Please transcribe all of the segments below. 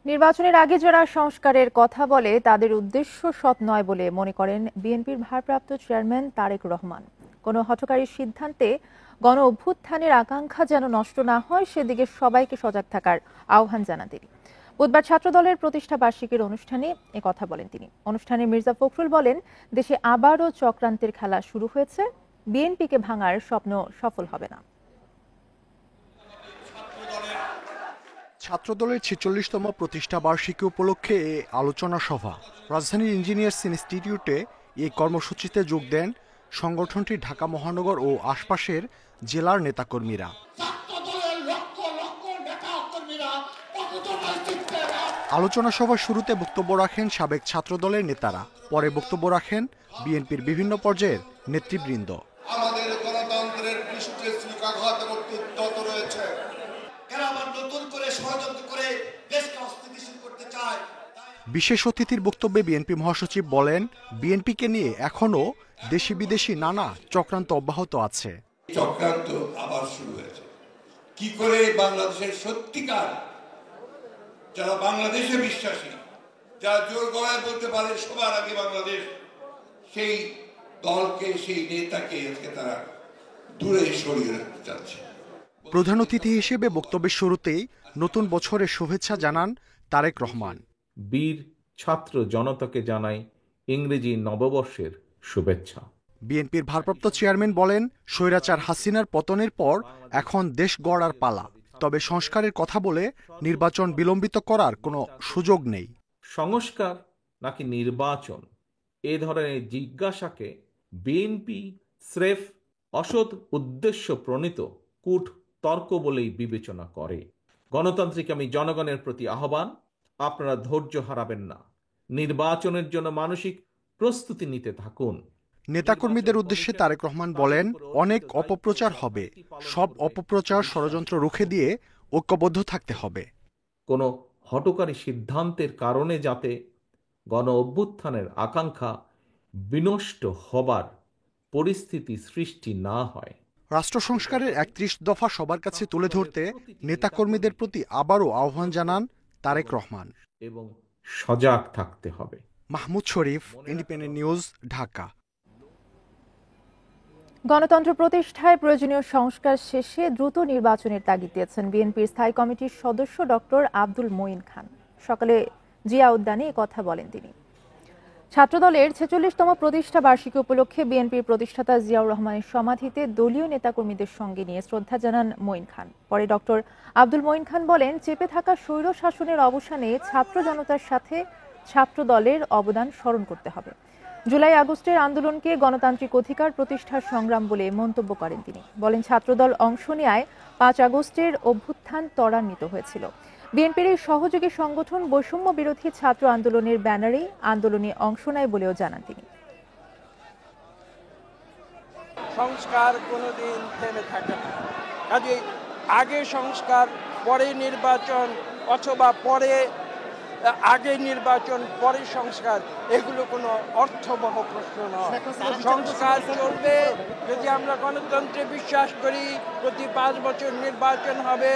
নির্বাচনের আগে যারা সংস্কারের কথা বলে তাদের উদ্দেশ্য সৎ নয় বলে মনে করেন বিএনপির ভারপ্রাপ্ত চেয়ারম্যান তারেক রহমান। কোনো হঠকারী সিদ্ধান্তে গণ অভ্যুত্থানের আকাঙ্ক্ষা যেন নষ্ট না হয় সেদিকে সবাইকে সজাগ থাকার আহ্বান জানান তিনি। বুধবার ছাত্রদলের প্রতিষ্ঠা বার্ষিকীর অনুষ্ঠানে কথা বলেন তিনি। অনুষ্ঠানে মির্জা ফখরুল বলেন, দেশে আবারও চক্রান্তের খেলা শুরু হয়েছে, বিএনপিকে ভাঙার স্বপ্ন সফল হবে না। ছাত্রদলের ৪৬তম প্রতিষ্ঠা বার্ষিকী উপলক্ষে এ আলোচনা সভা রাজধানীর ইঞ্জিনিয়ার্স ইনস্টিটিউটে এই কর্মসূচিতে যোগ দেন সংগঠনটির ঢাকা মহানগর ও আশপাশের জেলার নেতাকর্মীরা। আলোচনা সভার শুরুতে বক্তব্য রাখেন সাবেক ছাত্রদলের নেতারা, পরে বক্তব্য রাখেন বিএনপির বিভিন্ন পর্যায়ের নেতৃবৃন্দ। আমাদের গণতন্ত্রের পৃষ্ঠে শ্রীকাঘাত উদ্যত রয়েছে, এরা আবার নতুন করে ষড়যন্ত্র করে দেশকে অস্থিতিশীল করতে চায়। বিশেষ অতিথির বক্তব্যে বিএনপি মহাসচিব বলেন, বিএনপিকে নিয়ে এখনো দেশি বিদেশি নানা চক্রান্ত অব্যাহত আছে। চক্রান্ত আবার শুরু হয়েছে। কি করে বাংলাদেশের সত্যিকার যারা বাংলাদেশে বিশ্বাসী, যারা জোর গলায় বলতে পারে সবার আগে বাংলাদেশ, সেই দলকে, সেই নেতাকে আজকে তারা দূরে সরিয়ে রাখতে চাচ্ছে। প্রধান অতিথি হিসেবে বক্তব্যের শুরুতেই নতুন বছরের শুভেচ্ছা জানান তারেক রহমান। বীর ছাত্র জনতাকে জানাই ইংরেজি নববর্ষের শুভেচ্ছা। বিএনপির ভারপ্রাপ্ত চেয়ারম্যান বলেন, স্বৈরাচার হাসিনার পতনের পর এখন দেশ গড়ার পালা, তবে সংস্কারের কথা বলে নির্বাচন বিলম্বিত করার কোনো সুযোগ নেই। সংস্কার নাকি নির্বাচন, এ ধরনের জিজ্ঞাসাকে বিএনপি স্রেফ অসৎ উদ্দেশ্য প্রণীত কূট তর্ক বলেই বিবেচনা করে। গণতান্ত্রিক আমি জনগণের প্রতি আহ্বান, আপনারা ধৈর্য হারাবেন না, নির্বাচনের জন্য মানসিক প্রস্তুতি নিতে থাকুন। নেতাকর্মীদের উদ্দেশ্যে তারেক রহমান বলেন, অনেক অপপ্রচার হবে, সব অপপ্রচার ষড়যন্ত্র রুখে দিয়ে ঐক্যবদ্ধ থাকতে হবে। কোনো হঠকারী সিদ্ধান্তের কারণে যাতে গণ অভ্যুত্থানের আকাঙ্ক্ষা বিনষ্ট হবার পরিস্থিতি সৃষ্টি না হয়। রাষ্ট্র সংস্কারের ৩১ দফা সবার কাছে তুলে ধরতে নেতাকর্মীদের প্রতি আবারও আহ্বান জানান তারেক রহমান। এবং সজাগ থাকতে হবে। মাহমুদ শরীফ, ইন্ডিপেন্ডেন্ট নিউজ, ঢাকা। গণতন্ত্র প্রতিষ্ঠায় প্রয়োজনীয় সংস্কার শেষে দ্রুত নির্বাচনের তাগিদ দিয়েছেন বিএনপির স্থায়ী কমিটির সদস্য ডক্টর আব্দুল মঈন খান। সকালে জিয়া উদ্যানে কথা বলেন তিনি। ছাত্রদলের ৪৬তম প্রতিষ্ঠা বার্ষিকী উপলক্ষে বিএনপির প্রতিষ্ঠাতা জিয়াউর রহমানের সমাধিতে দলীয় নেতাকর্মীদের সঙ্গে নিয়ে শ্রদ্ধা জানান মঈন খান। পরে ডক্টর আব্দুল মঈন খান বলেন, চেপে থাকা স্বৈর শাসনের অবসানে ছাত্র জনতার সাথে ছাত্রদলের অবদান স্মরণ করতে হবে। জুলাই আগস্টের আন্দোলনকে গণতান্ত্রিক অধিকার প্রতিষ্ঠার সংগ্রাম বলে মন্তব্য করেন তিনি। বলেন, ছাত্রদল অংশ নেয় ৫ আগস্টের অভ্যুত্থান ত্বরান্বিত হয়েছিল। বিএনপির এই সহযোগী সংগঠন বৈষম্য বিরোধী ছাত্র আন্দোলনের ব্যানারে আন্দোলনে অংশ নেয় বলেও জানান তিনি। সংস্কার কোনোদিন থেমে থাকে না, কাজে আগে সংস্কার পরে নির্বাচন অথবা পরে আগে নির্বাচন পরে সংস্কার, এগুলো কোনো অর্থবহ প্রশ্ন নয়। সংস্কার চলবে যদি আমরা গণতন্ত্রে বিশ্বাস করি। প্রতি 5 বছর নির্বাচন হবে।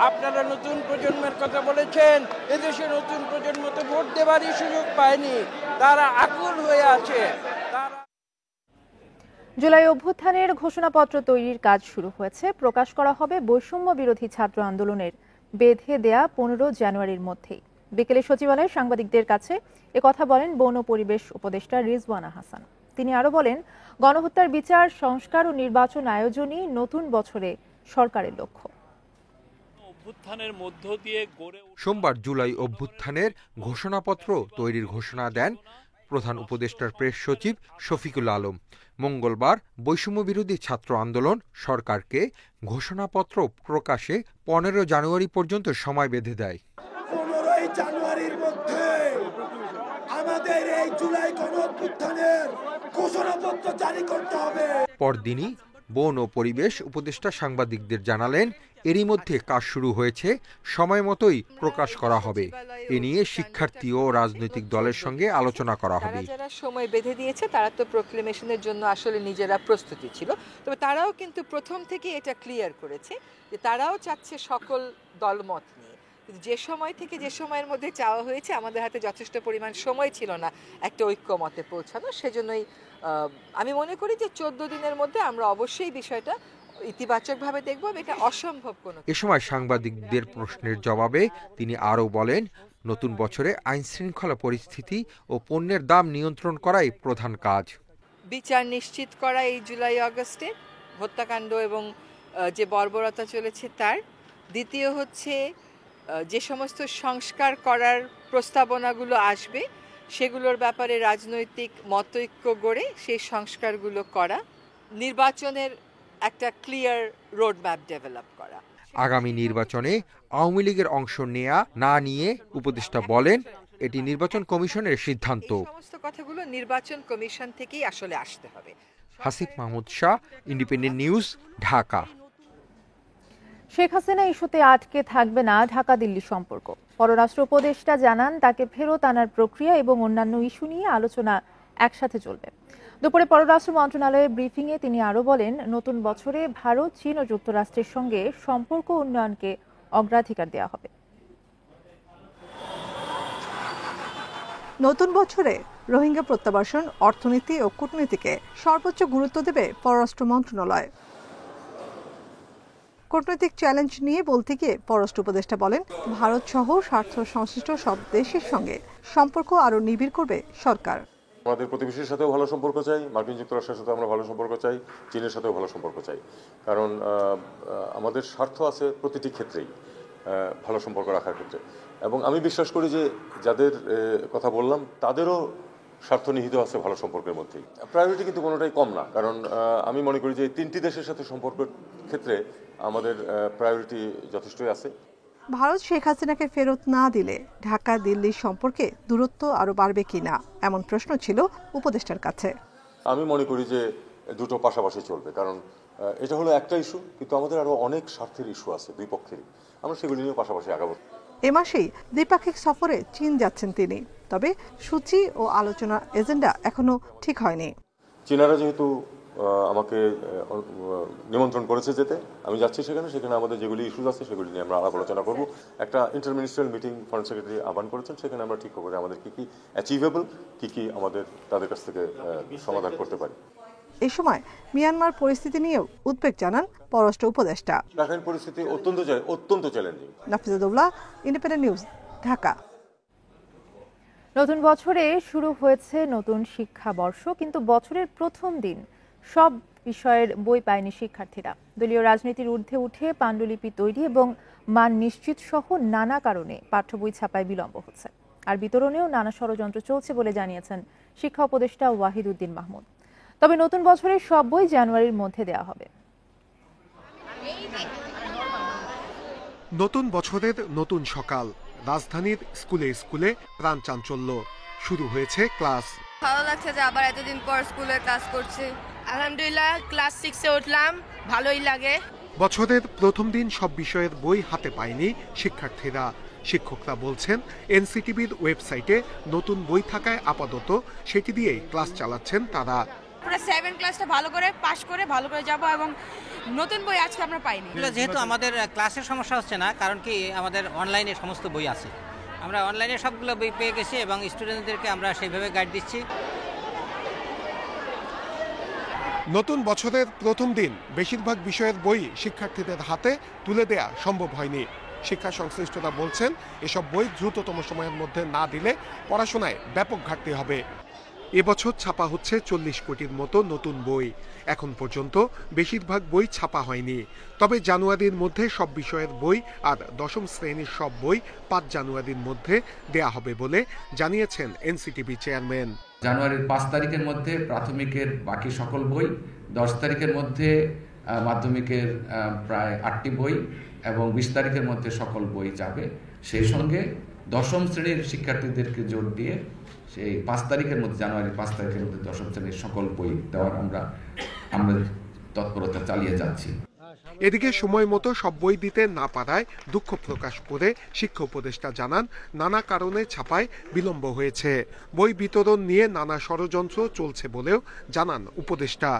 আপনারা নতুন প্রজন্মের কথা বলেছেন, এদেশে নতুন প্রজন্ম তো ভোট দেওয়ারই সুযোগ পায়নি, তারা আকুল হয়ে আছে। জুলাই অভ্যুত্থানের ঘোষণাপত্র তৈরির কাজ শুরু হয়েছে। প্রকাশ করা হবে বৈষম্য বিরোধী ছাত্র আন্দোলনের বেঁধে দেয়া 15 জানুয়ারির মধ্যেই। বিকেলে সচিবালয়ে সাংবাদিকদের কাছে কথা বলেন বন ও পরিবেশ উপদেষ্টা রিজওয়ানা হাসান। তিনি আরো বলেন, গণহত্যার বিচার, সংস্কার ও নির্বাচন আয়োজনই নতুন বছরে সরকারের লক্ষ্য। সোমবার জুলাই অভ্যুত্থানের ঘোষণাপত্র তৈরির ঘোষণা দেন প্রধান উপদেষ্টার প্রেস সচিব শফিকুল আলম। মঙ্গলবার বৈষম্য বিরোধী ছাত্র আন্দোলন সরকারকে ঘোষণাপত্র প্রকাশে 15 জানুয়ারি পর্যন্ত সময় বেঁধে দেয়। 15 জানুয়ারির মধ্যে আমাদের এই জুলাই গণঅভ্যুত্থানের ঘোষণাপত্র জারি করতে হবে। পরদিনই বন ও পরিবেশ উপদেষ্টা সাংবাদিকদের জানালেন, এরই মধ্যে কাজ শুরু হয়েছে, সময় মতোই প্রকাশ করা হবে। এ নিয়ে শিক্ষার্থী ও রাজনৈতিক দলের সঙ্গে আলোচনা করা হবে। যারা সময় বেঁধে দিয়েছে তারা তো প্রোক্লেমেশনের জন্য আসলে নিজেরা প্রস্তুতি ছিল, তবে তারাও কিন্তু প্রথম থেকে এটা ক্লিয়ার করেছে যে তারাও চাচ্ছে সকল দলমত নিয়ে কিন্তু যে সময় থেকে যে সময়ের মধ্যে চাওয়া হয়েছে আমাদের হাতে যথেষ্ট পরিমাণ সময় ছিল না একটা ঐক্যমতে পৌঁছানো। সেজন্যই আমি মনে করি যে 14 দিনের মধ্যে আমরা অবশ্যই বিষয়টা ইতিবাচকভাবে দেখব। এটা অসম্ভব কোনো। এ সময় সাংবাদিকদের প্রশ্নের জবাবে তিনি আরও বলেন, নতুন বছরে আইন শৃঙ্খলা পরিস্থিতি ও পণ্যের দাম নিয়ন্ত্রণ করাই প্রধান কাজ। বিচার নিশ্চিত করা এই জুলাই আগস্টে হত্যাকাণ্ড এবং যে বর্বরতা চলেছে তার। দ্বিতীয় হচ্ছে যে সমস্ত সংস্কার করার প্রস্তাবনাগুলো আসবে সেগুলোর ব্যাপারে রাজনৈতিক মতৈক্য গড়ে সেই সংস্কারগুলো করা। নির্বাচনের একটা ক্লিয়ার রোডম্যাপ ডেভেলপ করা। আগামী নির্বাচনে আওয়ামী লীগের অংশ নেয়া না নিয়ে উপদেষ্টা বলেন, এটি নির্বাচন কমিশনের সিদ্ধান্ত। সমস্ত কথাগুলো নির্বাচন কমিশন থেকেই আসলে আসতে হবে। Hasif Mahmud Shah, independent news, Dhaka. শেখ হাসিনা ইস্যুতে আটকে থাকবে না ঢাকা দিল্লি সম্পর্ক। পররাষ্ট্র উপদেষ্টা জানান, তাকে ফেরত আনার প্রক্রিয়া এবং অন্যান্য ইস্যু নিয়ে আলোচনা একসাথে চলবে। দুপুরে পররাষ্ট্র মন্ত্রণালয়ের ব্রিফিংয়ে তিনি আরও বলেন, নতুন বছরে ভারত, চীন ও যুক্তরাষ্ট্রের সঙ্গে সম্পর্ক উন্নয়নকে অগ্রাধিকার দেওয়া হবে। নতুন বছরে রোহিঙ্গা প্রত্যাবাসন, অর্থনীতি ও কূটনীতিকে সর্বোচ্চ গুরুত্ব দেবে পররাষ্ট্র মন্ত্রণালয়। কূটনৈতিক চ্যালেঞ্জ নিয়ে বলতে গিয়ে পররাষ্ট্র উপদেষ্টা বলেন, ভারত সহ স্বার্থ সংশ্লিষ্ট সব দেশের সঙ্গে সম্পর্ক আরও নিবিড় করবে সরকার। আমাদের প্রতিবেশীর সাথেও ভালো সম্পর্ক চাই, মার্কিন যুক্তরাষ্ট্রের সাথে আমরা ভালো সম্পর্ক চাই, চীনের সাথেও ভালো সম্পর্ক চাই, কারণ আমাদের স্বার্থ আছে প্রতিটি ক্ষেত্রেই ভালো সম্পর্ক রাখার ক্ষেত্রে। এবং আমি বিশ্বাস করি যে যাদের কথা বললাম তাদেরও স্বার্থ নিহিত আছে ভালো সম্পর্কের মধ্যেই। প্রায়োরিটি কিন্তু কোনোটাই কম না, কারণ আমি মনে করি যে তিনটি দেশের সাথে সম্পর্কের ক্ষেত্রে আমাদের প্রায়োরিটি যথেষ্টই আছে। ভারত শেখ হাসিনাকে ফেরত না দিলে ঢাকা দিল্লির সম্পর্কে দূরত্ব আরও বাড়বে কিনা, এমন প্রশ্ন ছিল উপদেষ্টার কাছে। আমি মনে করি যে দুটো পাশাপাশি চলবে, কারণ এটা হলো একটা ইস্যু, কিন্তু আমাদের আরো অনেক স্বার্থের ইস্যু আছে দুই পক্ষেরই, আমরা সেগুলি নিয়ে পাশাপাশি আগাবো। এ মাসেই দ্বিপাক্ষিক সফরে চীন যাচ্ছেন তিনি, তবে সূচি ও আলোচনা এজেন্ডা এখনো ঠিক হয়নি। চীনারা যেহেতু আমাকে নিমন্ত্রণ করেছে যেতে, আমি যাচ্ছি সেখানে আমাদের যেগুলি ইস্যুজ আছে সেগুলি নিয়ে আমরা আলাপ আলোচনা করব। একটা ইন্টারমিনিস্ট্রিয়াল মিটিং ফরেন সেক্রেটারি আহ্বান করেছেন, সেখানে আমরা ঠিক করবো আমাদের কি অ্যাচিভেবল, কি আমাদের তাদের কাছ থেকে সমাধান করতে পারি। এই সময় মিয়ানমার পরিস্থিতি নিয়েও উদ্বেগ জানান পররাষ্ট্র উপদেষ্টা। রাখাইন পরিস্থিতি অত্যন্ত challenging. Nafizatullah, independent news, Dhaka. নতুন বছরে শুরু হয়েছে নতুন শিক্ষাবর্ষ, কিন্তু বছরের প্রথম দিন সব বিষয়ের বই পায়নি শিক্ষার্থীরা। দলীয় রাজনীতির ঊর্ধ্বে উঠে পাণ্ডুলিপি তৈরি এবং মান নিশ্চিত সহ নানা কারণে পাঠ্য বই ছাপায় বিলম্ব হচ্ছে। আর বিতরণেও নানা ষড়যন্ত্র চলছে বলে জানিয়েছেন শিক্ষা উপদেষ্টা ওয়াহিদ উদ্দিন মাহমুদ। তবে নতুন বছরের সব বই জানুয়ারির মধ্যে দেওয়া হবে। নতুন বছরের নতুন সকাল, রাজধানীর স্কুলে স্কুলে প্রাণ চাঞ্চল্য। শুরু হয়েছে ক্লাস। ভালো লাগছে যে আবার এতদিন পর স্কুলে ক্লাস করছি। আলহামদুলিল্লাহ, ক্লাস 6-এ উঠলাম, ভালোই লাগে। বছরের প্রথম দিন সব বিষয়ের বই হাতে পায়নি শিক্ষার্থীরা। শিক্ষকরা বলছেন, এনসিটিবির ওয়েবসাইটে নতুন বই থাকায় আপাতত সেটি দিয়েই ক্লাস চালাচ্ছেন তারা। পুরো 7 ক্লাসটা ভালো করে পাস করে ভালো করে যাব, এবং নতুন বই আজকে আমরা পাইনি। যেহেতু আমাদের ক্লাসের সমস্যা হচ্ছে না, কারণ কি আমাদের অনলাইনে সমস্ত বই আছে, আমরা অনলাইনে সবগুলো বই পেয়ে গেছি এবং স্টুডেন্টদেরকে আমরা সেইভাবে গাইড দিচ্ছি। নতুন বছরের প্রথম দিন বেশিরভাগ বিষয়ের বই শিক্ষার্থীদের হাতে তুলে দেয়া সম্ভব হয়নি। শিক্ষা সংশ্লিষ্টরা বলছেন, এসব বই দ্রুততম সময়ের মধ্যে না দিলে পড়াশোনায় ব্যাপক ঘাটতি হবে। এবছর ছাপা হচ্ছে 40 কোটির মতো নতুন বই। এখন পর্যন্ত বেশিরভাগ বই ছাপা হয়নি। তবে জানুয়ারির মধ্যে সব বিষয়ের বই আর দশম শ্রেণীর সব বই 5 জানুয়ারির মধ্যে দেয়া হবে বলে জানিয়েছেন এনসিটিবি চেয়ারম্যান। জানুয়ারির 5 তারিখের মধ্যে প্রাথমিকের বাকি সকল বই, 10 তারিখের মধ্যে মাধ্যমিকের প্রায় 8টি বই এবং 20 তারিখের মধ্যে সকল বই যাবে। সেই সঙ্গে দশম শ্রেণীর শিক্ষার্থীদেরকে জোর দিয়ে সেই 5 তারিখের মধ্যে, জানুয়ারির 5 তারিখের মধ্যে দশম শ্রেণীর সকল বই দেওয়ার আমরা তৎপরতা চালিয়ে যাচ্ছি। এদিকে সময় মতো সব বই দিতে না পারায় দুঃখ প্রকাশ করে শিক্ষা উপদেষ্টা জানান, নানা কারণে ছাপায় বিলম্ব হয়েছে। বই বিতরণ নিয়ে নানা ষড়যন্ত্র চলছে বলেও জানান উপদেষ্টা।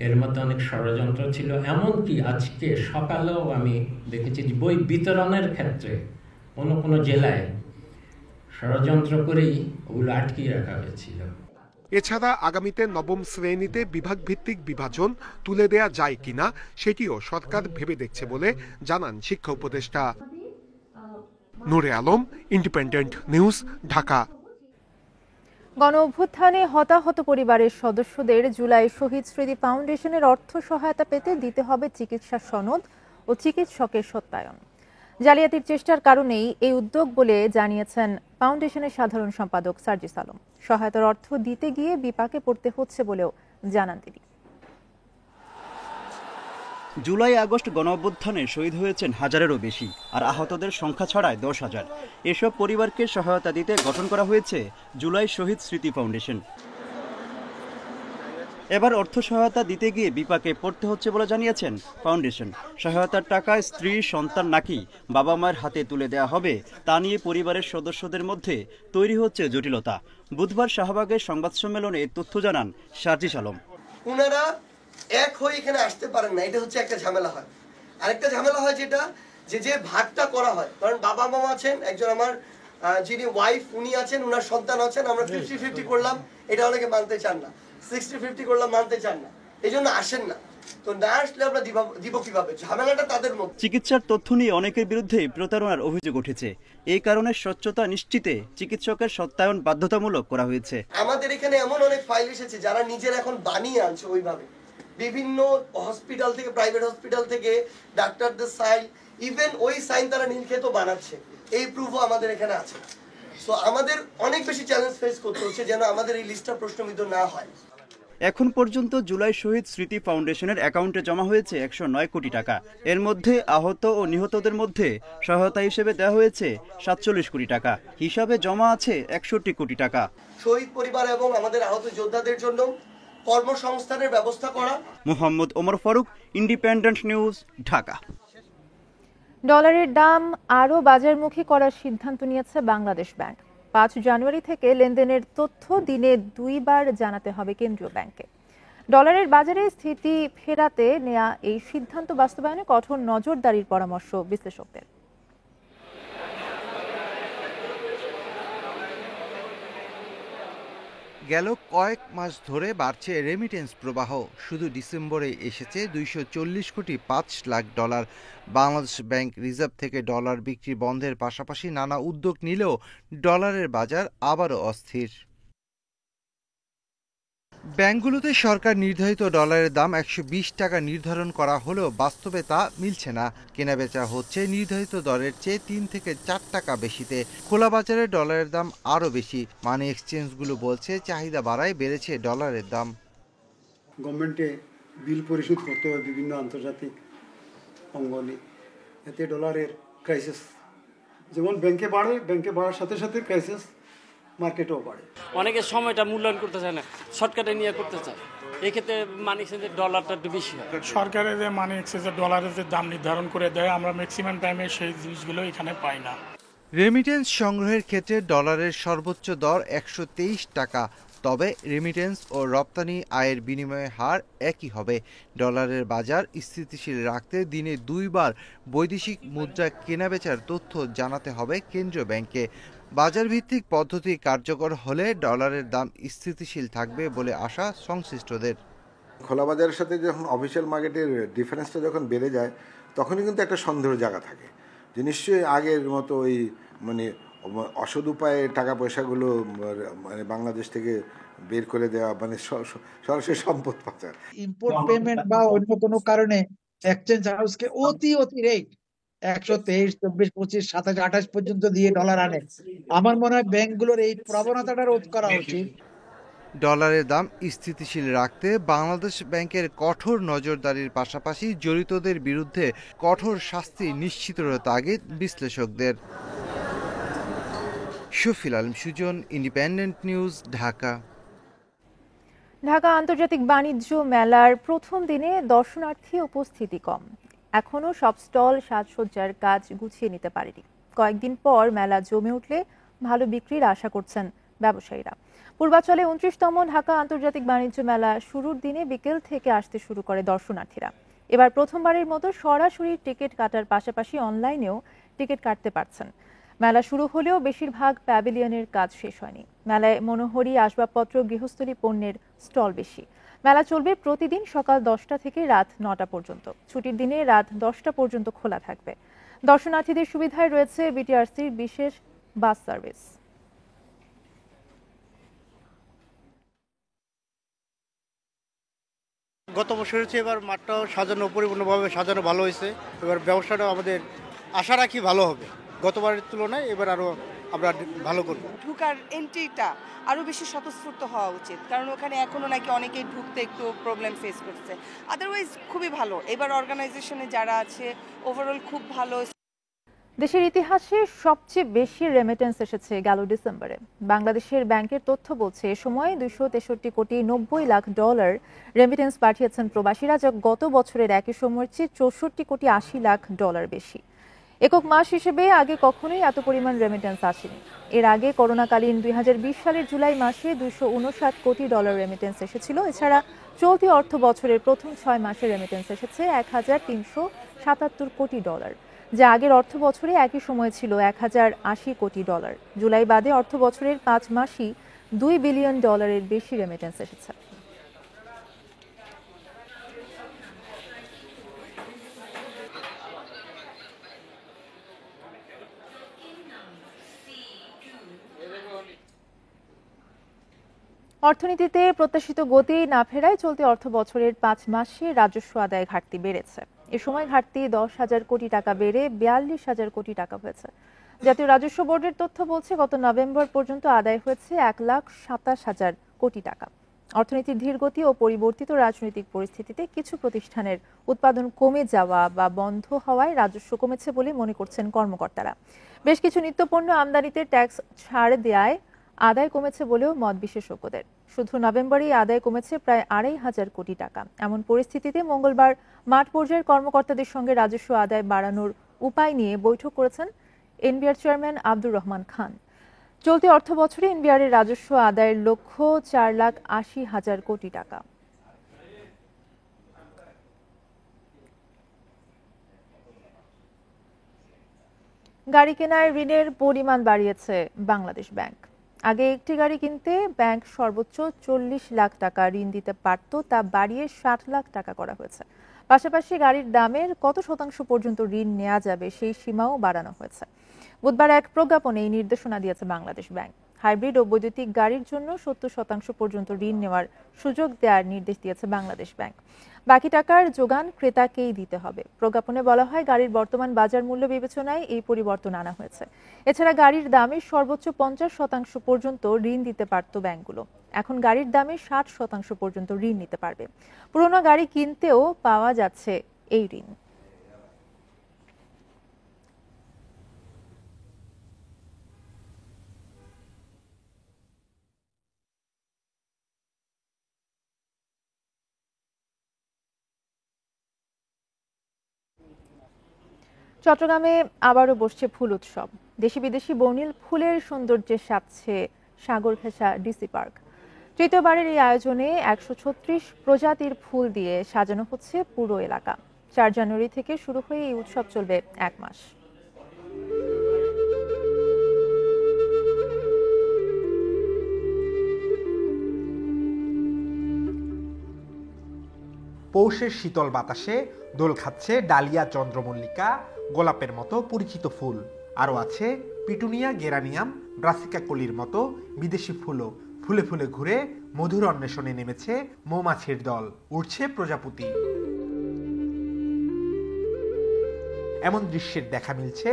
এর মধ্যে অনেক ষড়যন্ত্র ছিল, এমনকি আজকে সকালেও আমি দেখেছি যে বই বিতরণের ক্ষেত্রে কোনো জেলায় ষড়যন্ত্র করেই ওগুলো আটকিয়ে রাখা হয়েছিল। এছাড়া আগামীতে নবম শ্রেণীতে বিভাগ ভিত্তিক বিভাজন তুলে দেয়া যায় কিনা সেটিও সরকার ভেবে দেখছে বলে জানান শিক্ষা উপদেষ্টা। নূরে আলম, ইন্ডিপেন্ডেন্ট নিউজ, ঢাকা। গণ অভ্যুত্থানে হতাহত পরিবারের সদস্যদের জুলাই শহীদ স্মৃতি ফাউন্ডেশনের অর্থ সহায়তা পেতে দিতে হবে চিকিৎসা সনদ ও চিকিৎসকের সত্যায়ন। জালিয়াতির চেষ্টার কারণেই এই উদ্যোগ বলে জানিয়েছেন ফাউন্ডেশনের সাধারণ সম্পাদক সার্জিস আলম। সহায়তার অর্থ দিতে গিয়ে বিপাকে পড়তে হচ্ছে বলেও জানান তিনি। জুলাই আগস্ট গণঅভ্যুত্থানে শহীদ হয়েছেন হাজারেরও বেশি, আর আহতদের সংখ্যা ছড়ায় 10,000। এসব পরিবারকে সহায়তা দিতে গঠন করা হয়েছে জুলাই শহীদ স্মৃতি ফাউন্ডেশন। এবার অর্থ সহায়তা দিতে গিয়ে বিপাকে পড়তে হচ্ছে বলে জানিয়েছেন ফাউন্ডেশন। সহায়তার টাকা স্ত্রী সন্তান নাকি বাবা মায়ের হাতে তুলে দেওয়া হবে তা নিয়ে পরিবারের সদস্যদের মধ্যে তৈরি হচ্ছে জটিলতা। বুধবার শাহবাগের সংবাদ সম্মেলনে এ তথ্য জানান সার্জিস আলম। উনারা এক হয়ে এখানে আসতে পারেন না, এটা হচ্ছে একটা ঝামেলা হয়। আরেকটা ঝামেলা হয় যেটা যে ভাগটা করা হয়, কারণ বাবা মামা আছেন, একজন আমার যিনি ওয়াইফ উনি আছেন, উনার সন্তান আছেন, আমরা 50-50 করলাম, এটা অনেকে মানতে চান না। 60-50 করলাম, মানতে চান না, এই জন্য আসেন না। তো না আসলে আমরা দিব কিভাবে? ঝামেলাটা তাদের মধ্যে। চিকিৎসার তথ্য নিয়ে অনেকের বিরুদ্ধে প্রতারণার অভিযোগ উঠেছে। এই কারণে স্বচ্ছতা নিশ্চিতে চিকিৎসকের সত্যায়ন বাধ্যতামূলক করা হয়েছে। আমাদের এখানে এমন অনেক ফাইল এসেছে যারা নিজের এখন বানিয়ে আনছে ওইভাবে, বিভিন্ন হসপিটাল থেকে, প্রাইভেট হসপিটাল থেকে ডাক্তারদের সাইন, ইভেন ওই সাইন তারা নীলক্ষেত বানাচ্ছে, এই প্রুফও আমাদের এখানে আছে। সো আমাদের অনেক বেশি চ্যালেঞ্জ ফেস করতে হচ্ছে যেন আমাদের এই লিস্টটা প্রশ্নবিদ্ধ না হয়। এখন পর্যন্ত জুলাই শহীদ স্মৃতি ফাউন্ডেশনের অ্যাকাউন্টে জমা হয়েছে 109 কোটি টাকা। এর মধ্যে আহত ও নিহতদের মধ্যে সহায়তা হিসেবে দেওয়া হয়েছে 47 কোটি টাকা। হিসাবে জমা আছে 61 কোটি টাকা। শহীদ পরিবার এবং আমাদের আহত যোদ্ধাদের জন্য কর্মসংস্থানের ব্যবস্থা করা। Mohammad Omar Faruk, Independent news, Dhaka. ডলারের দাম আরও বাজারমুখী করার সিদ্ধান্ত নিয়েছে বাংলাদেশ ব্যাংক। 5 জানুয়ারি থেকে লেনদেনের তথ্য দিনে 2 বার জানাতে হবে কেন্দ্রীয় ব্যাংকে। ডলারের বাজারে স্থিতি ফেরাতে নেওয়া এই সিদ্ধান্ত বাস্তবায়নে কঠোর নজরদারির পরামর্শ বিশ্লেষকদের। গেল কয়েক মাস ধরে বাড়ছে রেমিটেন্স প্রবাহ। শুধু ডিসেম্বরে এসেছে 240 কোটি 5 lakh dollar. Bangladesh bank reserve থেকে ডলার বিক্রি বন্ধের পাশাপাশি নানা উদ্যোগ নিলেও ডলারের বাজার আবারও অস্থির। ব্যাংকগুলোতে সরকার নির্ধারিত ডলারের দাম 120 টাকা নির্ধারণ করা হলেও বাস্তবে তা মিলছে না। কেনাবেচা হচ্ছে নির্ধারিত দরের চেয়ে 3 থেকে 4 টাকা বেশিতে। খোলা বাজারে ডলারের দাম আরও বেশি। মানি এক্সচেঞ্জগুলো বলছে চাহিদা বাড়ায় বেড়েছে ডলারের দাম। গভর্নমেন্টে বিল পরিশোধ করতে হয় বিভিন্ন আন্তর্জাতিক অঙ্গনে, এতে ডলারের ক্রাইসিস যেমন ব্যাংকে বাড়ে, ব্যাংকে বাড়ার সাথে সাথে ক্রাইসিস মার্কেটেও বাড়ে। অনেকে সময়টা মূল্যায়ন করতে চায় না, শর্টকাটে নিয়ে করতে চায়। এই ক্ষেত্রে মানি এক্সচেঞ্জের ডলারটা একটু বেশি হয়। সরকারের যে মানি এক্সচেঞ্জের ডলারের যে দাম নির্ধারণ করে দেয়, আমরা ম্যাক্সিমাম টাইমে সেই জিনিসগুলো এখানে পাই না। রেমিটেন্স সংগ্রহের ক্ষেত্রে ডলারের সর্বোচ্চ দর 123 টাকা। তবে রেমিটেন্স ও রপ্তানি আয়ের বিনিময় হার একই হবে। ডলারের বাজার স্থিতিশীল রাখতে দিনে 2 বার বৈদেশিক মুদ্রা কেনাবেচার তথ্য জানাতে হবে কেন্দ্রীয় ব্যাংকে। বাজার ভিত্তিক পদ্ধতি কার্যকর হলে ডলারের দাম স্থিতিশীল থাকবে বলে আশা সংশ্লিষ্টদের। খোলা বাজারের সাথে যখন অফিসিয়াল মার্কেটের ডিফারেন্সটা যখন বেড়ে যায় তখনই কিন্তু একটা সন্দেহের জায়গা থাকে যে নিশ্চয়ই আগের মতো ওই মানে অসৎ উপায়ে টাকা পয়সাগুলো মানে বাংলাদেশ থেকে বের করে দেওয়া, মানে সরাসরি সম্পদ পাচার। ইম্পোর্ট পেমেন্ট বা অন্য কোনো কারণে এক্সচেঞ্জ হাউসকে অতি রেট 123, 24, 25, 27, 28 পর্যন্ত দিয়ে ডলার আনে। আমার মনে হয় ব্যাংকগুলোর এই প্রবণতাটা রোধ করা উচিত। ডলারের দাম স্থিতিশীল রাখতে বাংলাদেশ ব্যাংকের কঠোর নজরদারির পাশাপাশি জড়িতদের বিরুদ্ধে কঠোর শাস্তি নিশ্চিতের তাগিদ বিশ্লেষকদের। Shafil Alam Sujan, independent news, Dhaka. ঢাকা আন্তর্জাতিক বাণিজ্য মেলার প্রথম দিনে দর্শনার্থী উপস্থিতি কম। এখনো সব স্টল সাজসজ্জার কাজ গুছিয়ে নিতে পারেনি। কয়েকদিন পর মেলা জমে উঠলে ভালো বিক্রির আশা করছেন ব্যবসায়ীরা। পূর্বাচলে 29তম ঢাকা আন্তর্জাতিক বাণিজ্য মেলা শুরুর দিনে বিকেল থেকে আসতে শুরু করে দর্শনার্থীরা। এবার প্রথমবারের মতো সরাসরি টিকিট কাটার পাশাপাশি অনলাইনেও টিকিট কাটতে পারছেন। মেলা শুরু হলেও বেশিরভাগ প্যাভিলিয়নের কাজ শেষ হয়নি। মেলায় মনোহরি, আসবাবপত্র, গৃহস্থলী পণ্যের স্টল বেশি। মেলা চলবে প্রতিদিন সকাল 10টা থেকে রাত 9টা পর্যন্ত। ছুটির দিনে রাত 10টা পর্যন্ত খোলা থাকবে। দর্শনার্থীদের সুবিধায় রয়েছে বিটিআরসির বিশেষ বাস সার্ভিস। গত বছর হচ্ছে এবার মাঠটাও সাজানো, পরিপূর্ণভাবে সাজানো ভালো হয়েছে। এবার ব্যবসাটা আমাদের আশা রাখি ভালো হবে। গতবারের তুলনায় এবার আরো আমরা ভালো করব। ঢুকার এন্ট্রিটা আরো বেশি স্বতঃস্ফূর্ত হওয়া উচিত, কারণ ওখানে এখনো নাকি অনেকেই ঢুকতে একটু প্রবলেম ফেস করছে। আদারওয়াইজ খুবই ভালো। এবার অর্গানাইজেশনে যারা আছে ওভারঅল খুব ভালো। দেশের ইতিহাসে সবচেয়ে বেশি রেমিটেন্স এসেছে গেল ডিসেম্বরে। বাংলাদেশের ব্যাংকের তথ্য বলছে এ সময় 263 কোটি 90 লাখ ডলার রেমিটেন্স পাঠিয়েছেন প্রবাসীরা, যা গত বছরের একই সময়ের চেয়ে 64 কোটি 80 লাখ ডলার বেশি। একক মাস হিসেবে আগে কখনোই এত পরিমাণ রেমিটেন্স আসেনি। এর আগে করোনাকালীন 2020 সালের জুলাই মাসে 259 কোটি ডলার রেমিটেন্স এসেছিল। এছাড়া চলতি অর্থ বছরের প্রথম 6 মাসে রেমিটেন্স এসেছে 1377 কোটি ডলার, যা আগের অর্থ বছরে একই সময় ছিল 1080 কোটি ডলার। জুলাই বাদে অর্থ বছরের 5 মাসই 2 বিলিয়ন ডলারের বেশি রেমিটেন্স এসেছে। অর্থনীতিতে প্রত্যাশিত গতি না ফেরায় চলতি অর্থ বছরের 5 মাসে রাজস্ব আদায় ঘাটতি বেড়েছে। এ সময় ঘাটতি 10,000 কোটি টাকা বেড়ে 42,000 কোটি টাকা হয়েছে। জাতীয় রাজস্ব বোর্ডের তথ্য বলছে গত নভেম্বর পর্যন্ত আদায় হয়েছে 1,27,000 কোটি টাকা। অর্থনীতির ধীরগতি ও পরিবর্তিত রাজনৈতিক পরিস্থিতিতে কিছু প্রতিষ্ঠানের উৎপাদন কমে যাওয়া বা বন্ধ হওয়ায় রাজস্ব কমেছে বলে মনে করছেন কর্মকর্তারা। বেশ কিছু নিত্যপণ্য আমদানিতে ট্যাক্স ছাড় দেয়ায় আদায় কমেছে বলেও মত বিশেষজ্ঞদের। শুধু নভেম্বরেই আদায় কমেছে প্রায় 2,500 কোটি টাকা। এমন পরিস্থিতিতে মঙ্গলবার মাঠ পর্যায়ের কর্মকর্তাদের সঙ্গে রাজস্ব আদায় বাড়ানোর উপায় নিয়ে বৈঠক করেছেন এনবিআর চেয়ারম্যান আব্দুর রহমান খান। চলতি অর্থ বছরে এনবিআরের রাজস্ব আদায়ের লক্ষ্য 4,80,000 কোটি টাকা। গাড়ি কেনায় ঋণের পরিমাণ বাড়িয়েছে বাংলাদেশ ব্যাংক। আগে একটি গাড়ি কিনতে ব্যাংক সর্বোচ্চ 40 লাখ টাকা ঋণ দিতে পারত, তা বাড়িয়ে 60 লাখ টাকা করা হয়েছে। পাশাপাশি গাড়ির দামের কত শতাংশ পর্যন্ত ঋণ নেওয়া যাবে সেই সীমাও বাড়ানো হয়েছে। বুধবার এক প্রজ্ঞাপনে এই নির্দেশনা দিয়েছে বাংলাদেশ ব্যাংক। হাইব্রিড ও বৈদ্যুতিক গাড়ির জন্য 70% পর্যন্ত ঋণ নেওয়ার সুযোগ দেওয়ার নির্দেশ দিয়েছে বাংলাদেশ ব্যাংক। বাকি টাকার যোগান ক্রেতাকেই দিতে হবে। প্রজ্ঞাপনে বলা হয়, গাড়ির বর্তমান বাজার মূল্য বিবেচনায় এই পরিবর্তন আনা হয়েছে। এছাড়া গাড়ির দামে সর্বোচ্চ 50% পর্যন্ত ঋণ দিতে পারত ব্যাংকগুলো। এখন গাড়ির দামে 60% পর্যন্ত ঋণ নিতে পারবে। পুরোনো গাড়ি কিনতেও পাওয়া যাচ্ছে এই ঋণ। চট্টগ্রামে আবারও বসছে ফুল উৎসব। দেশি বিদেশি বর্ণিল ফুলের সৌন্দর্যে সাজছে সাগর ঘেঁষা ডিসি পার্ক। তৃতীয়বারের এই আয়োজনে 136 প্রজাতির ফুল দিয়ে সাজানো হচ্ছে পুরো এলাকা। 4 জানুয়ারি থেকে শুরু হয়ে এই উৎসব চলবে 1 মাস। পৌষের শীতল বাতাসে দোল খাচ্ছে ডালিয়া, চন্দ্রমল্লিকা, গোলাপের মতো পরিচিত ফুল। আরও আছে পিটুনিয়া, গেরানিয়াম, ব্রাসিকা কলির মতো বিদেশি ফুলও। ফুলে ফুলে ঘুরে মধুর অন্বেষণে নেমেছে মৌমাছির দল, উড়ছে প্রজাপতি। এমন দৃশ্যের দেখা মিলছে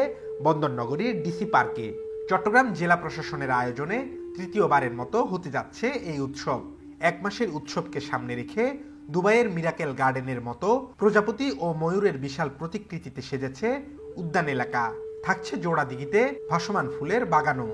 বন্দরনগরীর ডিসি পার্কে। চট্টগ্রাম জেলা প্রশাসনের আয়োজনে তৃতীয়বারের মতো হতে যাচ্ছে এই উৎসব। 1 মাসের উৎসবকে সামনে রেখে দুবাইয়ের মিরাকেল গার্ডেনের মতো প্রজাপতি ও ময়ূরের বিশাল প্রতিকৃতিতে সেজেছে উদ্যান এলাকা। থাকছে জোড়া দিঘিতে ভাসমান ফুলের বাগানও।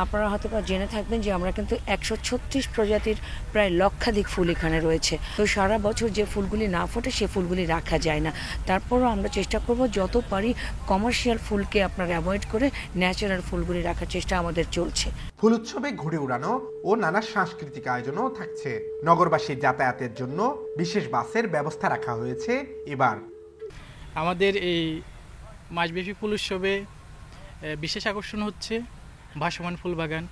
আপনারা হয়তো জেনে থাকবেন যে আমরা কিন্তু 136 প্রজাতির প্রায় লক্ষাধিক ফুল এখানে রয়েছে। তো সারা বছর যে ফুলগুলি না ফোটে সে ফুলগুলি রাখা যায় না। তারপরও আমরা চেষ্টা করব যত পারি কমার্শিয়াল ফুলকে আপনারা অ্যাভয়েড করে ন্যাচারাল ফুলগুলি রাখার চেষ্টা আমাদের চলছে। ফুল উৎসবে ঘুরে উড়ানো ও নানা সাংস্কৃতিক আয়োজনও থাকছে। নগরবাসীর যাতায়াতের জন্য বিশেষ বাসের ব্যবস্থা রাখা হয়েছে। এবার আমাদের এই মাসব্যাপী ফুল উৎসবে বিশেষ আকর্ষণ হচ্ছে ভাসমান ফুলবাগান,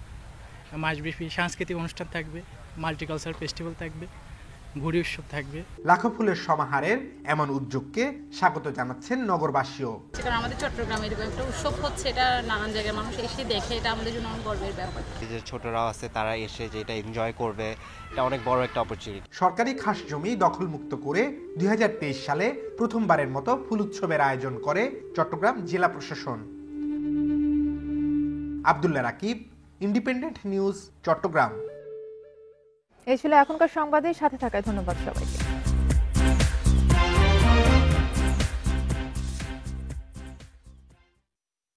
মাসব্যাপী সাংস্কৃতিক অনুষ্ঠান থাকবে, মাল্টিকালচার ফেস্টিভ্যাল থাকবে, ঘুড়ি উৎসব থাকবে। লাখো ফুলের সমাহারের এমন উদ্যোগকে স্বাগত জানাচ্ছেন নগরবাসীও। কারণ আমাদের চট্টগ্রামে এরকম একটা উৎসব হচ্ছে, এটা নানান জায়গায় মানুষ এসে দেখে, এটা আমাদের জন্য অনেক গর্বের ব্যাপার। যে ছোটরাও আছে তারা এসে যেটা এনজয় করবে, এটা অনেক বড় একটা অপরচুনিটি। সরকারি খাস জমি দখলমুক্ত করে 2023 সালে প্রথমবারের মতো ফুল উৎসবের আয়োজন করে চট্টগ্রাম জেলা প্রশাসন। Abdullah Rakib, Independent News, Chittagong. এই ছিল এখনকার সংবাদের সাথে থাকায় ধন্যবাদ সবাইকে।